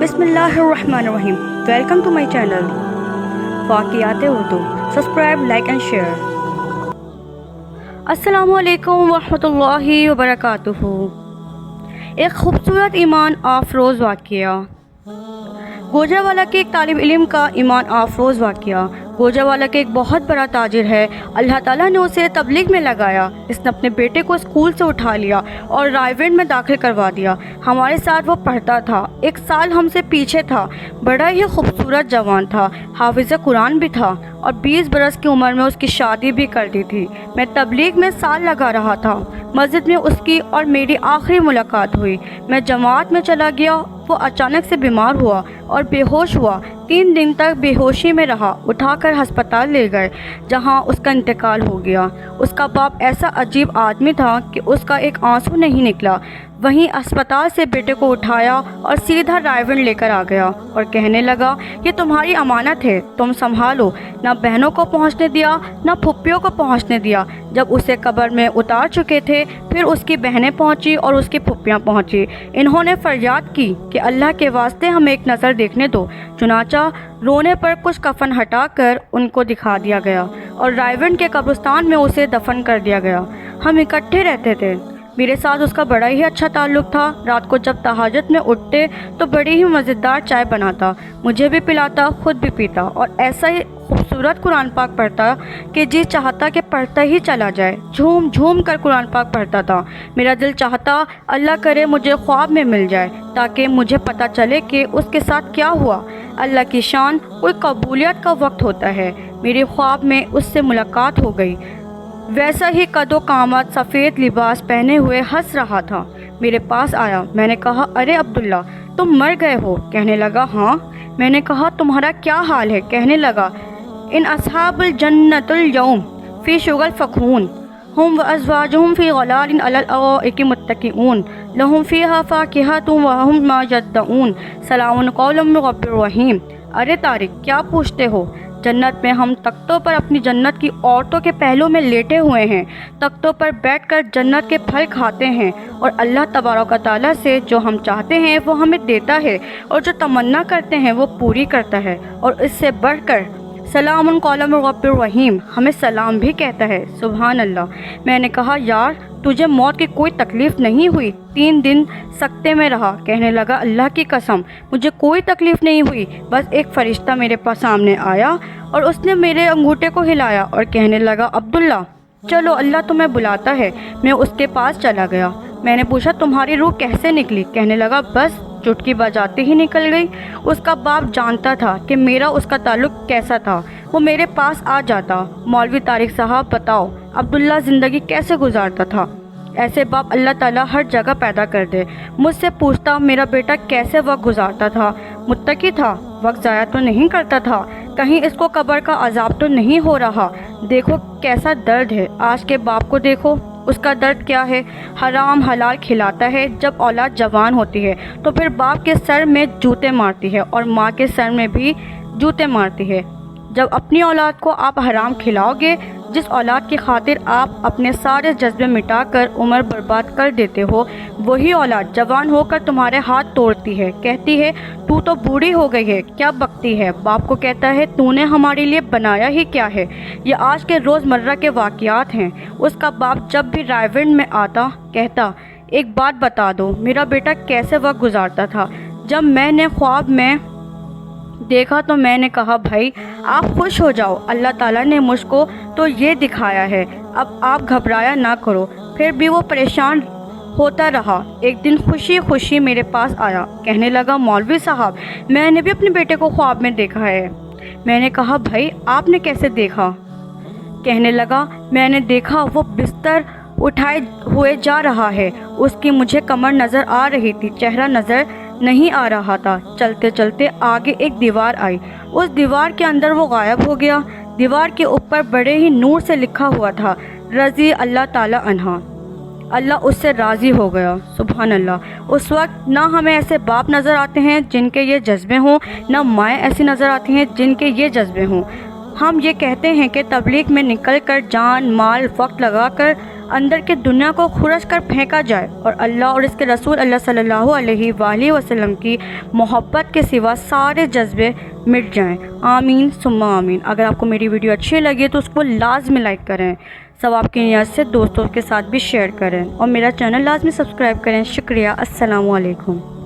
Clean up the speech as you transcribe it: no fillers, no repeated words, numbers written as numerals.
بسم اللہ الرحمن الرحیم. ویلکم ٹو مائی چینل واقعات Urdu. Subscribe, like and share. السلام علیکم ورحمۃ اللہ وبرکاتہ. ایک خوبصورت ایمان افروز واقعہ. گوجرانوالہ کے ایک طالب علم کا ایمان افروز واقعہ. گوجرانوالہ کے ایک بہت بڑا تاجر ہے. اللہ تعالیٰ نے اسے تبلیغ میں لگایا. اس نے اپنے بیٹے کو اسکول سے اٹھا لیا اور رائیونڈ میں داخل کروا دیا. ہمارے ساتھ وہ پڑھتا تھا. 1 سال ہم سے پیچھے تھا. بڑا ہی خوبصورت جوان تھا. حافظ قرآن بھی تھا اور 20 برس کی عمر میں اس کی شادی بھی کر دی تھی. میں تبلیغ میں سال لگا رہا تھا. مسجد میں اس کی اور میری آخری ملاقات ہوئی. میں جماعت میں چلا گیا. وہ اچانک سے بیمار ہوا اور بے ہوش ہوا. 3 دن تک بے ہوشی میں رہا. اٹھا کر ہسپتال لے گئے جہاں اس کا انتقال ہو گیا. اس کا باپ ایسا عجیب آدمی تھا کہ اس کا ایک آنسو نہیں نکلا. وہیں اسپتال سے بیٹے کو اٹھایا اور سیدھا رائیونڈ لے کر آ گیا اور کہنے لگا یہ تمہاری امانت ہے، تم سنبھالو. نہ بہنوں کو پہنچنے دیا نہ پھپھیوں کو پہنچنے دیا. جب اسے قبر میں اتار چکے تھے پھر اس کی بہنیں پہنچی اور اس کی پھپھیاں پہنچی. انہوں نے فریاد کی کہ اللہ کے واسطے ہمیں ایک نظر دیکھنے دو. چنانچہ رونے پر کچھ کفن ہٹا کر ان کو دکھا دیا گیا اور رائیونڈ کے قبرستان میں اسے دفن کر دیا گیا. ہم اکٹھے رہتے تھے. میرے ساتھ اس کا بڑا ہی اچھا تعلق تھا. رات کو جب تہجد میں اٹھتے تو بڑی ہی مزیدار چائے بناتا، مجھے بھی پلاتا، خود بھی پیتا اور ایسا ہی خوبصورت قرآن پاک پڑھتا کہ جی چاہتا کہ پڑھتا ہی چلا جائے. جھوم جھوم کر قرآن پاک پڑھتا تھا. میرا دل چاہتا اللہ کرے مجھے خواب میں مل جائے تاکہ مجھے پتہ چلے کہ اس کے ساتھ کیا ہوا. اللہ کی شان، کوئی قبولیت کا وقت ہوتا ہے. میرے خواب میں اس سے ملاقات ہو گئی. ویسا ہی قد و قامت، سفید لباس پہنے ہوئے ہنس رہا تھا. میرے پاس آیا. میں نے کہا ارے عبداللہ تم مر گئے ہو؟ کہنے لگا ہاں. میں نے کہا تمہارا کیا حال ہے؟ کہنے لگا ان اصحاب الجنت اليوم فی شغل فکہون ہم وازواجہم فی غلال علی الارائک متکئون لہم فیہا فاکہۃ وہم ما یدعون سلام قولا من رب الرحیم. ارے طارق کیا پوچھتے ہو؟ جنت میں ہم تختوں پر اپنی جنت کی عورتوں کے پہلو میں لیٹے ہوئے ہیں. تختوں پر بیٹھ کر جنت کے پھل کھاتے ہیں اور اللہ تبارک و تعالیٰ سے جو ہم چاہتے ہیں وہ ہمیں دیتا ہے اور جو تمنا کرتے ہیں وہ پوری کرتا ہے. اور اس سے بڑھ کر سلام قولا من رب الرحیم ہمیں سلام بھی کہتا ہے. سبحان اللہ. میں نے کہا یار تجھے موت کی کوئی تکلیف نہیں ہوئی؟ 3 دن سکتے میں رہا. کہنے لگا اللہ کی قسم مجھے کوئی تکلیف نہیں ہوئی. بس ایک فرشتہ میرے پاس سامنے آیا اور اس نے میرے انگوٹھے کو ہلایا اور کہنے لگا عبداللہ چلو اللہ تمہیں بلاتا ہے. میں اس کے پاس چلا گیا. میں نے پوچھا تمہاری روح کیسے نکلی؟ کہنے لگا بس چٹکی بجاتے ہی نکل گئی. اس کا باپ جانتا تھا کہ میرا اس کا تعلق کیسا تھا. وہ میرے پاس آ جاتا. مولوی طارق صاحب بتاؤ عبداللہ زندگی کیسے گزارتا تھا؟ ایسے باپ اللہ تعالیٰ ہر جگہ پیدا کر دے. مجھ سے پوچھتا میرا بیٹا کیسے وقت گزارتا تھا؟ متقی تھا، وقت ضائع تو نہیں کرتا تھا، کہیں اس کو قبر کا عذاب تو نہیں ہو رہا. دیکھو کیسا درد ہے. آج کے باپ کو دیکھو، اس کا درد کیا ہے. حرام حلال کھلاتا ہے. جب اولاد جوان ہوتی ہے تو پھر باپ کے سر میں جوتے مارتی ہے اور ماں کے سر میں بھی جوتے مارتی ہے. جب اپنی اولاد کو آپ حرام کھلاؤ گے، جس اولاد کی خاطر آپ اپنے سارے جذبے مٹا کر عمر برباد کر دیتے ہو، وہی اولاد جوان ہو کر تمہارے ہاتھ توڑتی ہے، کہتی ہے تو بوڑھی ہو گئی ہے کیا بکتی ہے. باپ کو کہتا ہے تو نے ہمارے لیے بنایا ہی کیا ہے. یہ آج کے روز مرہ کے واقعات ہیں. اس کا باپ جب بھی رائیونڈ میں آتا کہتا ایک بات بتا دو میرا بیٹا کیسے وقت گزارتا تھا. جب میں نے خواب میں دیکھا تو میں نے کہا بھائی آپ خوش ہو جاؤ، اللہ تعالیٰ نے مجھ کو تو یہ دکھایا ہے، اب آپ گھبرایا نہ کرو. پھر بھی وہ پریشان ہوتا رہا. ایک دن خوشی خوشی میرے پاس آیا. کہنے لگا مولوی صاحب میں نے بھی اپنے بیٹے کو خواب میں دیکھا ہے. میں نے کہا بھائی آپ نے کیسے دیکھا؟ کہنے لگا میں نے دیکھا وہ بستر اٹھائے ہوئے جا رہا ہے. اس کی مجھے کمر نظر آ رہی تھی، چہرہ نظر نہیں آ رہا تھا. چلتے چلتے آگے ایک دیوار آئی. اس دیوار کے اندر وہ غائب ہو گیا. دیوار کے اوپر بڑے ہی نور سے لکھا ہوا تھا رضی اللہ تعالی عنہ. اللہ اس سے راضی ہو گیا. سبحان اللہ. اس وقت نہ ہمیں ایسے باپ نظر آتے ہیں جن کے یہ جذبے ہوں، نہ مائیں ایسی نظر آتی ہیں جن کے یہ جذبے ہوں. ہم یہ کہتے ہیں کہ تبلیغ میں نکل کر جان مال وقت لگا کر اندر کی دنیا کو خرش کر پھینکا جائے اور اللہ اور اس کے رسول اللہ صلی اللہ علیہ وآلہ وسلم کی محبت کے سوا سارے جذبے مٹ جائیں۔ آمین ثم آمین۔ اگر آپ کو میری ویڈیو اچھی لگی تو اس کو لازمی لائک کریں، ثواب کی نیت سے دوستوں کے ساتھ بھی شیئر کریں اور میرا چینل لازمی سبسکرائب کریں۔ شکریہ۔ السلام علیکم۔